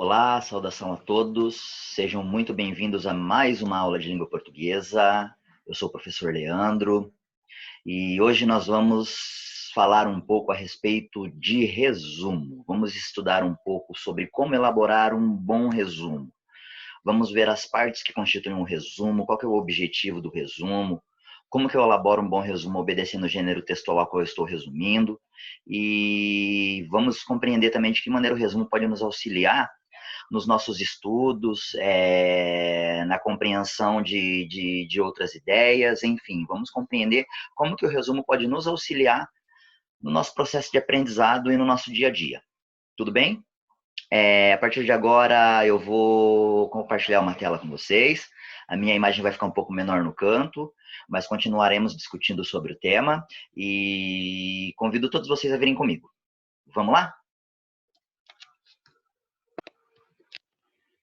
Olá, saudação a todos. Sejam muito bem-vindos a mais uma aula de língua portuguesa. Eu sou o professor Leandro e hoje nós vamos falar um pouco a respeito de resumo. Vamos estudar um pouco sobre como elaborar um bom resumo. Vamos ver as partes que constituem um resumo, qual que é o objetivo do resumo, como que eu elaboro um bom resumo obedecendo o gênero textual a qual eu estou resumindo, e vamos compreender também de que maneira o resumo pode nos auxiliar nos nossos estudos, na compreensão de outras ideias, enfim, vamos compreender como que o resumo pode nos auxiliar no nosso processo de aprendizado e no nosso dia a dia. Tudo bem? A partir de agora eu vou compartilhar uma tela com vocês. A minha imagem vai ficar um pouco menor no canto, mas continuaremos discutindo sobre o tema e convido todos vocês a virem comigo. Vamos lá?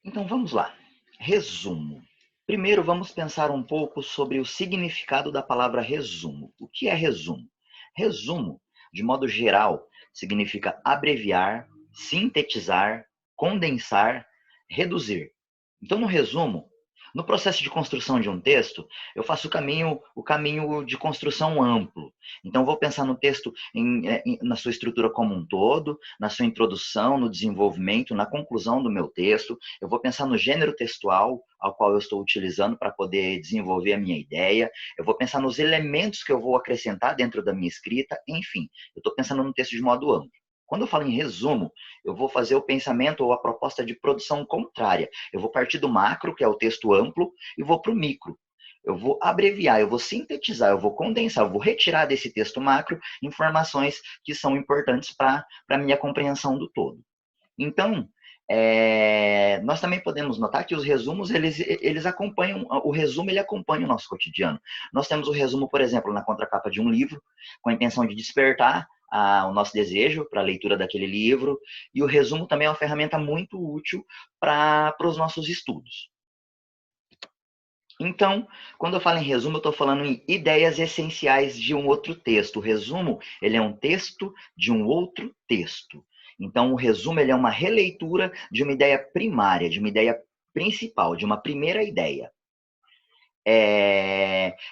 Então vamos lá. Resumo. Primeiro vamos pensar um pouco sobre o significado da palavra resumo. O que é resumo? Resumo, de modo geral, significa abreviar, sintetizar, condensar, reduzir. Então, no resumo, no processo de construção de um texto, eu faço o caminho de construção amplo. Então, vou pensar no texto na sua estrutura como um todo, na sua introdução, no desenvolvimento, na conclusão do meu texto. Eu vou pensar no gênero textual ao qual eu estou utilizando para poder desenvolver a minha ideia. Eu vou pensar nos elementos que eu vou acrescentar dentro da minha escrita. Enfim, eu estou pensando no texto de modo amplo. Quando eu falo em resumo, eu vou fazer o pensamento ou a proposta de produção contrária. Eu vou partir do macro, que é o texto amplo, e vou para o micro. Eu vou abreviar, eu vou sintetizar, eu vou condensar, eu vou retirar desse texto macro informações que são importantes para a minha compreensão do todo. Então, nós também podemos notar que os resumos, eles acompanham, o resumo ele acompanha o nosso cotidiano. Nós temos o resumo, por exemplo, na contracapa de um livro, com a intenção de despertar o nosso desejo para a leitura daquele livro, e o resumo também é uma ferramenta muito útil para os nossos estudos. Então, quando eu falo em resumo, eu estou falando em ideias essenciais de um outro texto. O resumo, ele é um texto de um outro texto. Então, o resumo ele é uma releitura de uma ideia primária, de uma ideia principal, de uma primeira ideia.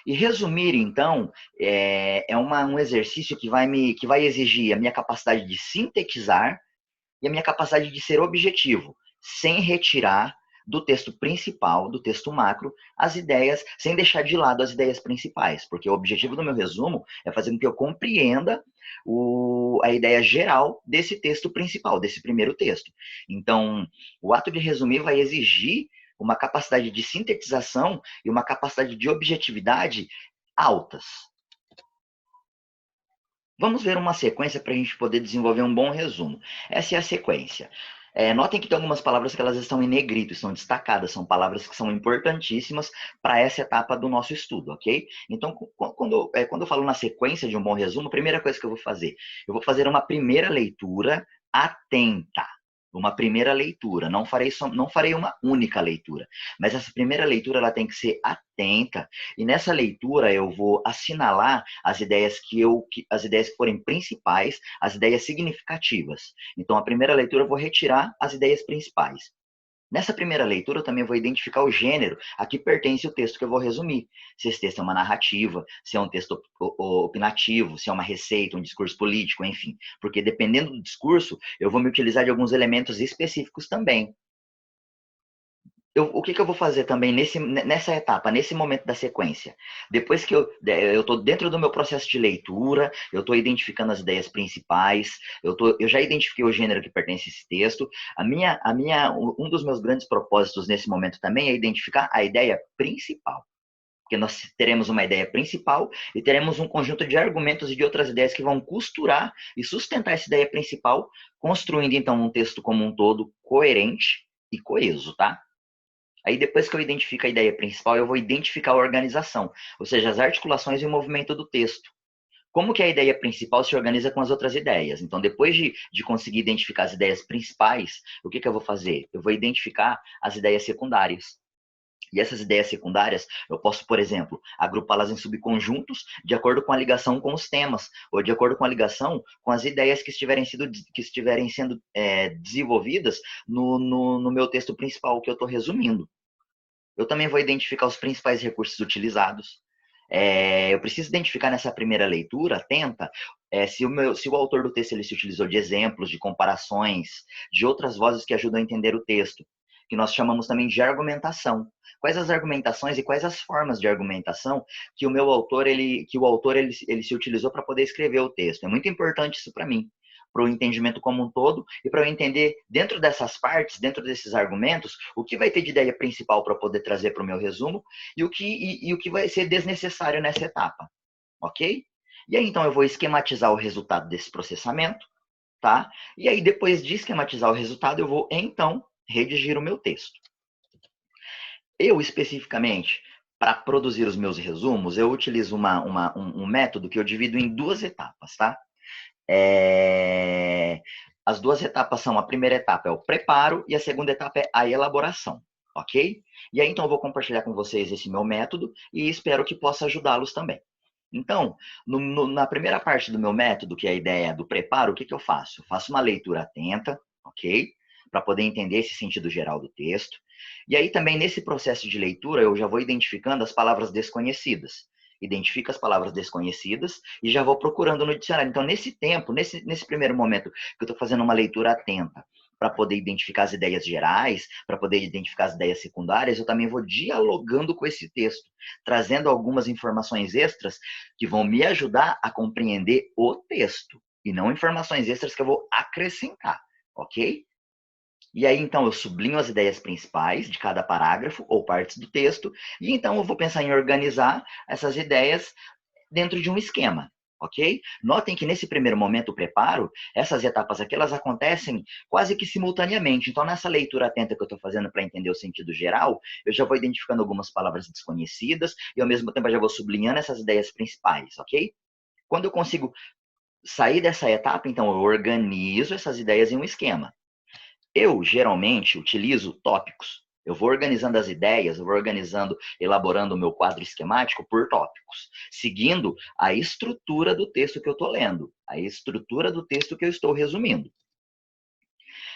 E resumir, então, um exercício que vai exigir a minha capacidade de sintetizar e a minha capacidade de ser objetivo, sem retirar do texto principal, do texto macro, as ideias, sem deixar de lado as ideias principais, porque o objetivo do meu resumo é fazer com que eu compreenda a ideia geral desse texto principal, desse primeiro texto. Então, o ato de resumir vai exigir uma capacidade de sintetização e uma capacidade de objetividade altas. Vamos ver uma sequência para a gente poder desenvolver um bom resumo. Essa é a sequência. Notem que tem algumas palavras que elas estão em negrito, estão destacadas, são palavras que são importantíssimas para essa etapa do nosso estudo, ok? Então, quando eu falo na sequência de um bom resumo, a primeira coisa que eu vou fazer uma primeira leitura atenta. Uma primeira leitura, não farei uma única leitura, mas essa primeira leitura ela tem que ser atenta, e nessa leitura eu vou assinalar as ideias as ideias que forem principais, as ideias significativas. Então, a primeira leitura eu vou retirar as ideias principais. Nessa primeira leitura, eu também vou identificar o gênero a que pertence o texto que eu vou resumir. Se esse texto é uma narrativa, se é um texto opinativo, se é uma receita, um discurso político, enfim. Porque dependendo do discurso, eu vou me utilizar de alguns elementos específicos também. O que eu vou fazer também nessa etapa, nesse momento da sequência? Depois que eu estou dentro do meu processo de leitura, eu estou identificando as ideias principais, eu já identifiquei o gênero que pertence a esse texto. Um dos meus grandes propósitos nesse momento também é identificar a ideia principal. Porque nós teremos uma ideia principal e teremos um conjunto de argumentos e de outras ideias que vão costurar e sustentar essa ideia principal, construindo então um texto como um todo coerente e coeso, tá? Aí depois que eu identifico a ideia principal, eu vou identificar a organização, ou seja, as articulações e o movimento do texto. Como que a ideia principal se organiza com as outras ideias? Então, depois de conseguir identificar as ideias principais, o que eu vou fazer? Eu vou identificar as ideias secundárias. E essas ideias secundárias, eu posso, por exemplo, agrupá-las em subconjuntos de acordo com a ligação com os temas, ou de acordo com a ligação com as ideias que estiverem sendo desenvolvidas no meu texto principal, que eu estou resumindo. Eu também vou identificar os principais recursos utilizados. Eu preciso identificar nessa primeira leitura atenta se o autor do texto ele se utilizou de exemplos, de comparações, de outras vozes que ajudam a entender o texto, que nós chamamos também de argumentação. Quais as argumentações e quais as formas de argumentação que o autor ele se utilizou para poder escrever o texto? É muito importante isso para mim, para o entendimento como um todo e para eu entender dentro dessas partes, dentro desses argumentos, o que vai ter de ideia principal para poder trazer para o meu resumo e o que vai ser desnecessário nessa etapa, ok? E aí então eu vou esquematizar o resultado desse processamento, tá? E aí depois de esquematizar o resultado eu vou então redigir o meu texto. Eu especificamente para produzir os meus resumos, eu utilizo um método que eu divido em duas etapas, tá? As duas etapas são, a primeira etapa é o preparo e a segunda etapa é a elaboração, ok? E aí, então, eu vou compartilhar com vocês esse meu método e espero que possa ajudá-los também. Então, na primeira parte do meu método, que é a ideia do preparo, o que eu faço? Eu faço uma leitura atenta, ok? Para poder entender esse sentido geral do texto. E aí, também, nesse processo de leitura, eu já vou identificando as palavras desconhecidas. Identifico as palavras desconhecidas e já vou procurando no dicionário. Então, nesse tempo, nesse primeiro momento que eu estou fazendo uma leitura atenta, para poder identificar as ideias gerais, para poder identificar as ideias secundárias, eu também vou dialogando com esse texto, trazendo algumas informações extras que vão me ajudar a compreender o texto, e não informações extras que eu vou acrescentar, ok? E aí, então, eu sublinho as ideias principais de cada parágrafo ou partes do texto, e então eu vou pensar em organizar essas ideias dentro de um esquema, ok? Notem que nesse primeiro momento, o preparo, essas etapas aqui, elas acontecem quase que simultaneamente. Então, nessa leitura atenta que eu estou fazendo para entender o sentido geral, eu já vou identificando algumas palavras desconhecidas e, ao mesmo tempo, eu já vou sublinhando essas ideias principais, ok? Quando eu consigo sair dessa etapa, então, eu organizo essas ideias em um esquema. Eu, geralmente, utilizo tópicos. Eu vou organizando as ideias, eu vou organizando, elaborando o meu quadro esquemático por tópicos, seguindo a estrutura do texto que eu estou lendo, a estrutura do texto que eu estou resumindo.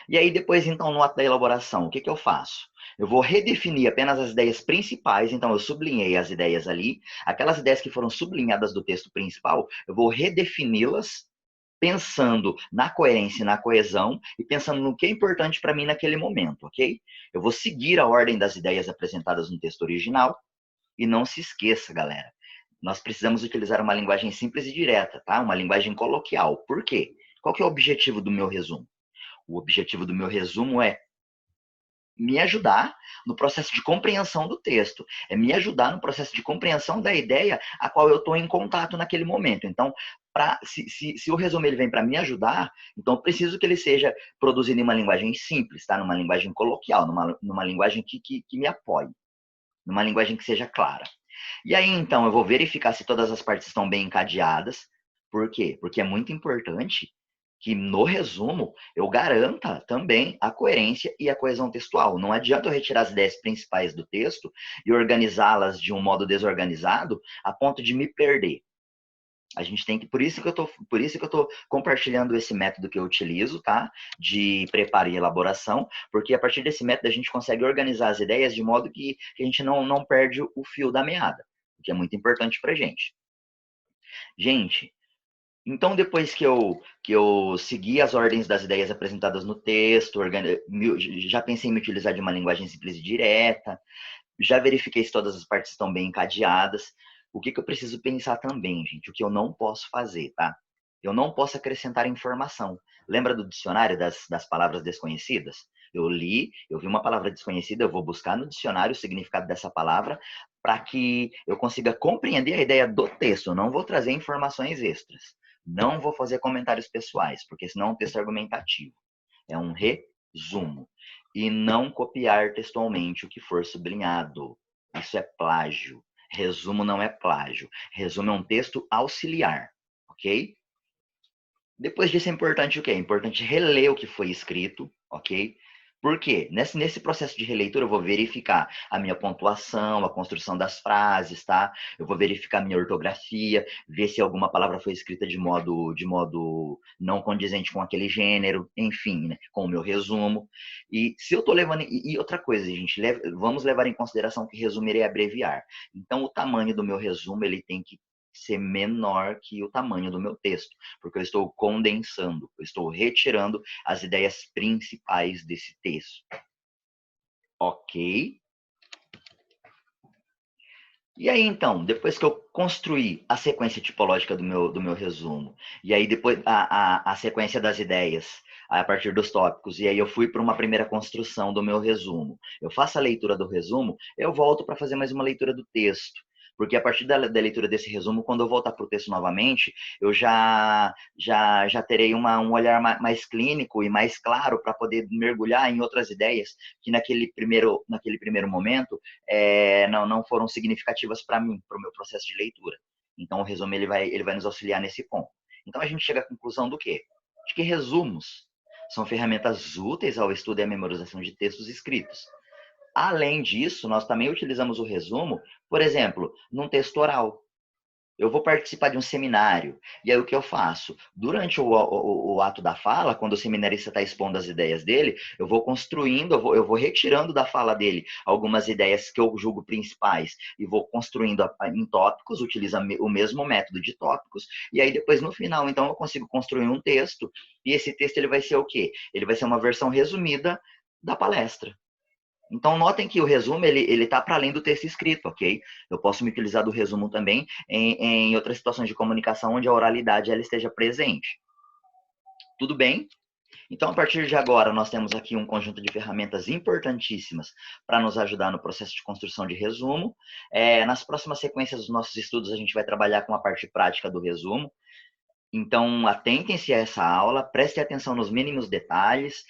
E aí, depois, então, no ato da elaboração, o que eu faço? Eu vou redefinir apenas as ideias principais, então eu sublinhei as ideias ali, aquelas ideias que foram sublinhadas do texto principal, eu vou redefini-las pensando na coerência e na coesão e pensando no que é importante para mim naquele momento, ok? Eu vou seguir a ordem das ideias apresentadas no texto original e não se esqueça, galera, nós precisamos utilizar uma linguagem simples e direta, tá? Uma linguagem coloquial. Por quê? Qual que é o objetivo do meu resumo? O objetivo do meu resumo é me ajudar no processo de compreensão do texto, é me ajudar no processo de compreensão da ideia a qual eu estou em contato naquele momento. Então, se o resumo ele vem para me ajudar, então eu preciso que ele seja produzido em uma linguagem simples, tá? Numa linguagem coloquial, numa linguagem que me apoie, numa linguagem que seja clara. E aí, então, eu vou verificar se todas as partes estão bem encadeadas. Por quê? Porque é muito importante que no resumo eu garanta também a coerência e a coesão textual. Não adianta eu retirar as ideias principais do texto e organizá-las de um modo desorganizado a ponto de me perder. A gente tem que, por isso que eu tô compartilhando esse método que eu utilizo, tá? De preparo e elaboração, porque a partir desse método a gente consegue organizar as ideias de modo que a gente não perde o fio da meada, o que é muito importante pra gente. Gente, então, depois que eu segui as ordens das ideias apresentadas no texto, já pensei em me utilizar de uma linguagem simples e direta, já verifiquei se todas as partes estão bem encadeadas. O que eu preciso pensar também, gente? O que eu não posso fazer, tá? Eu não posso acrescentar informação. Lembra do dicionário das palavras desconhecidas? Eu li, eu vi uma palavra desconhecida, eu vou buscar no dicionário o significado dessa palavra para que eu consiga compreender a ideia do texto. Eu não vou trazer informações extras. Não vou fazer comentários pessoais, porque senão é um texto argumentativo. É um resumo. E não copiar textualmente o que for sublinhado. Isso é plágio. Resumo não é plágio. Resumo é um texto auxiliar, ok? Depois disso é importante o quê? É importante reler o que foi escrito, ok? Por quê? Nesse processo de releitura, eu vou verificar a minha pontuação, a construção das frases, tá? Eu vou verificar a minha ortografia, ver se alguma palavra foi escrita de modo não condizente com aquele gênero, enfim, né? Com o meu resumo. E se eu tô levando. E outra coisa, gente, vamos levar em consideração que resumo irei abreviar. Então, o tamanho do meu resumo ele tem que ser menor que o tamanho do meu texto, porque eu estou condensando, eu estou retirando as ideias principais desse texto. Ok? E aí, então, depois que eu construí a sequência tipológica do meu resumo, e aí depois a sequência das ideias a partir dos tópicos, e aí eu fui para uma primeira construção do meu resumo. Eu faço a leitura do resumo, eu volto para fazer mais uma leitura do texto. Porque a partir da leitura desse resumo, quando eu voltar para o texto novamente, eu já terei um olhar mais clínico e mais claro para poder mergulhar em outras ideias que naquele primeiro momento não foram significativas para mim, para o meu processo de leitura. Então, o resumo ele vai nos auxiliar nesse ponto. Então, a gente chega à conclusão do quê? De que resumos são ferramentas úteis ao estudo e à memorização de textos escritos. Além disso, nós também utilizamos o resumo, por exemplo, num texto oral. Eu vou participar de um seminário. E aí o que eu faço? Durante o ato da fala, quando o seminarista está expondo as ideias dele, eu vou construindo, eu vou retirando da fala dele algumas ideias que eu julgo principais e vou construindo em tópicos, utilizando o mesmo método de tópicos. E aí depois no final, então, eu consigo construir um texto. E esse texto ele vai ser o quê? Ele vai ser uma versão resumida da palestra. Então, notem que o resumo ele está para além do texto escrito, ok? Eu posso me utilizar do resumo também em outras situações de comunicação onde a oralidade ela esteja presente. Tudo bem? Então, a partir de agora, nós temos aqui um conjunto de ferramentas importantíssimas para nos ajudar no processo de construção de resumo. Nas próximas sequências dos nossos estudos, a gente vai trabalhar com a parte prática do resumo. Então, atentem-se a essa aula, prestem atenção nos mínimos detalhes,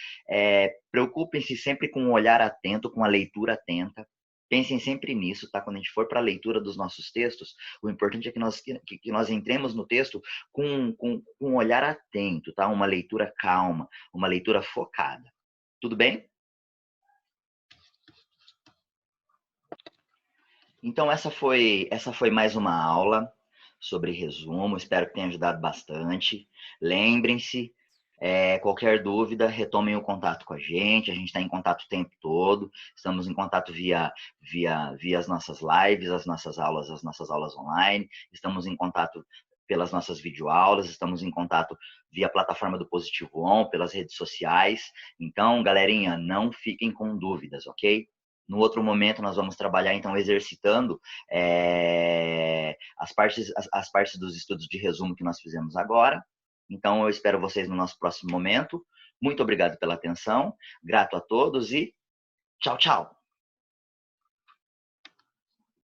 preocupem-se sempre com um olhar atento, com a leitura atenta. Pensem sempre nisso, tá? Quando a gente for para a leitura dos nossos textos, o importante é que nós entremos no texto com um olhar atento, tá? Uma leitura calma, uma leitura focada. Tudo bem? Então, essa foi mais uma aula sobre resumo. Espero que tenha ajudado bastante. Lembrem-se, qualquer dúvida, retomem o contato com a gente está em contato o tempo todo. Estamos em contato via as nossas lives, as nossas aulas online. Estamos em contato pelas nossas videoaulas, estamos em contato via a plataforma do Positivo On, pelas redes sociais. Então, galerinha, não fiquem com dúvidas, ok? No outro momento, nós vamos trabalhar, então, exercitando as partes dos estudos de resumo que nós fizemos agora. Então, eu espero vocês no nosso próximo momento. Muito obrigado pela atenção, grato a todos e tchau, tchau!